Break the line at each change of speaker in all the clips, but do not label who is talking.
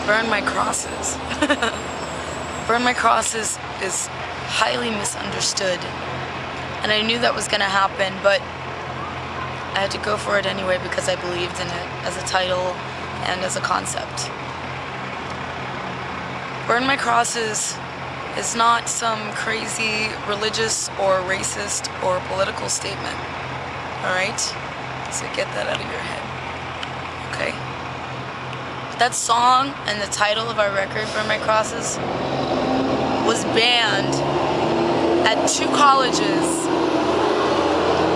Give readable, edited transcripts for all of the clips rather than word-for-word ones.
Burn My Crosses. Burn My Crosses is highly misunderstood. And I knew that was going to happen, but I had to go for it anyway because I believed in it as a title and as a concept. Burn My Crosses is not some crazy religious or racist or political statement. Alright? So get that out of your head. Okay? That song and the title of our record, Burn My Crosses, was banned at 2 colleges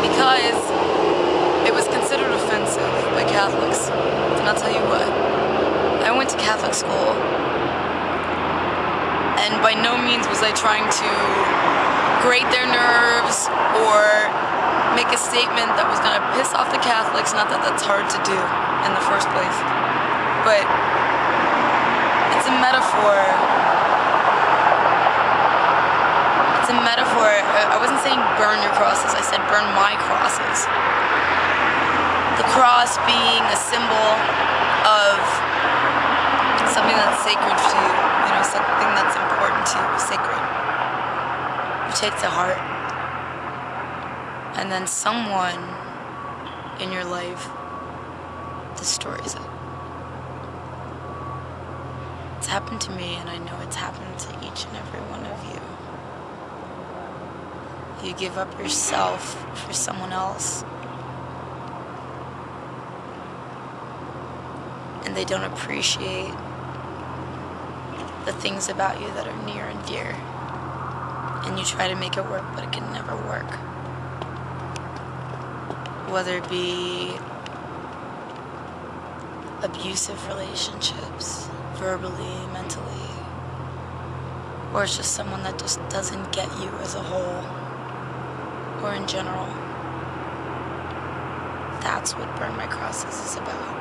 because it was considered offensive by Catholics. And I'll tell you what, I went to Catholic school, and by no means was I trying to grate their nerves or make a statement that was going to piss off the Catholics. Not that that's hard to do in the first place, but it's a metaphor. It's a metaphor. I wasn't saying burn your crosses, I said burn my crosses. The cross being a symbol of something that's sacred to you, you know, something that's important to you, sacred. You take to heart. And then someone in your life destroys it. It's happened to me, and I know it's happened to each and every one of you. You give up yourself for someone else, and they don't appreciate the things about you that are near and dear. And you try to make it work, but it can never work. Whether it be abusive relationships, verbally, mentally, or it's just someone that just doesn't get you as a whole, or in general. That's what Burn My Crosses is about.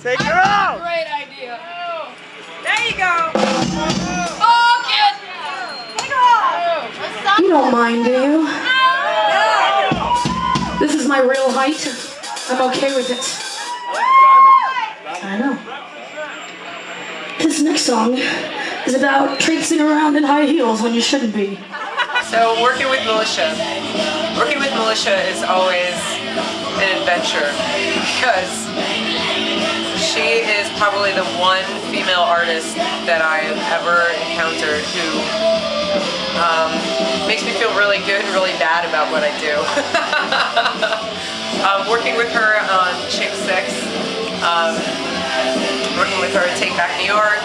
Take her out!
Great idea.
There you go.
Oh, kid!
Take her off.
You don't mind, do you? This is my real height. I'm okay with it. I know. This next song is about traipsing around in high heels when you shouldn't be.
So working with Militia is always an adventure because she is probably the one female artist that I've ever encountered who makes me feel really good and really bad about what I do. Working with her on Chick 6, working with her at Take Back New York,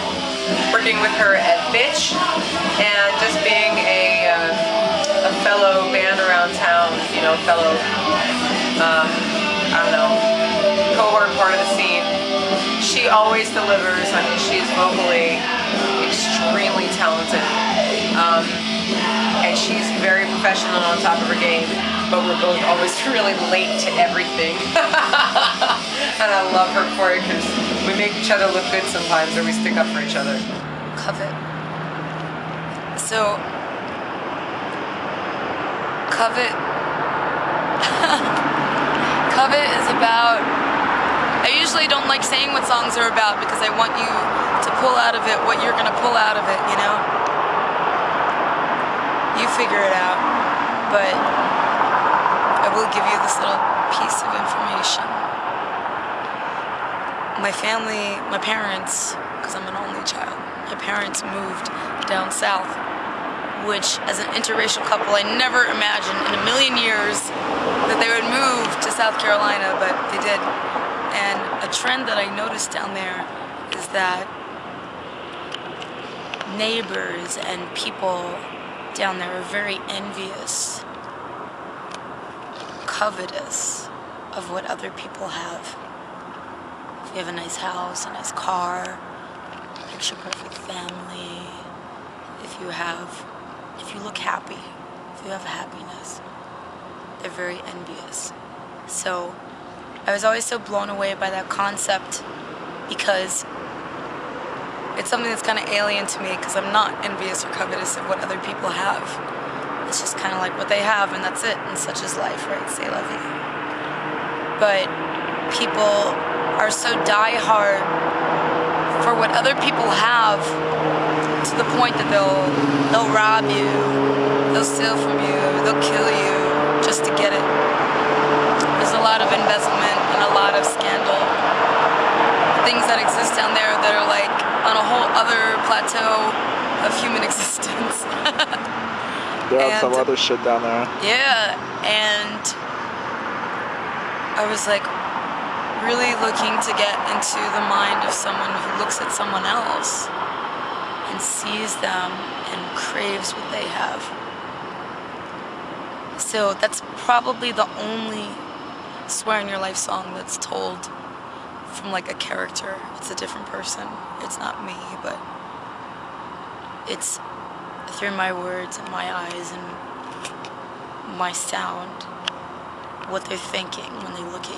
working with her at Bitch, and just being a fellow band around town, you know, fellow, I don't know, cohort part of the scene. She always delivers. I mean, she's vocally extremely talented. And she's very professional and on top of her game, but we're both always really late to everything. And I love her for it because we make each other look good sometimes, or we stick up for each other.
Covet. So, Covet. Covet is about. I usually don't like saying what songs are about because I want you to pull out of it what you're gonna pull out of it, you know? You figure it out, but I will give you this little piece of information. My family, my parents, because I'm an only child, my parents moved down south, which as an interracial couple, I never imagined in a million years that they would move to South Carolina, but they did. And a trend that I noticed down there is that neighbors and people down there are very envious, covetous of what other people have. If you have a nice house, a nice car, picture perfect family, if you look happy, if you have happiness, they're very envious. So I was always so blown away by that concept because it's something that's kind of alien to me because I'm not envious or covetous of what other people have. It's just kind of like what they have and that's it, and such is life, right? C'est la vie. But people are so die-hard for what other people have to the point that they'll rob you, they'll steal from you, they'll kill you just to get it. There's a lot of embezzlement and a lot of scandal. Things that exist down there that are like on a whole other plateau of human existence.
Yeah, some other shit down there.
Yeah, and I was like really looking to get into the mind of someone who looks at someone else and sees them and craves what they have. So that's probably the only Swear in Your Life song that's told from like a character. It's a different person. It's not me, but it's through my words and my eyes and my sound, what they're thinking when they look at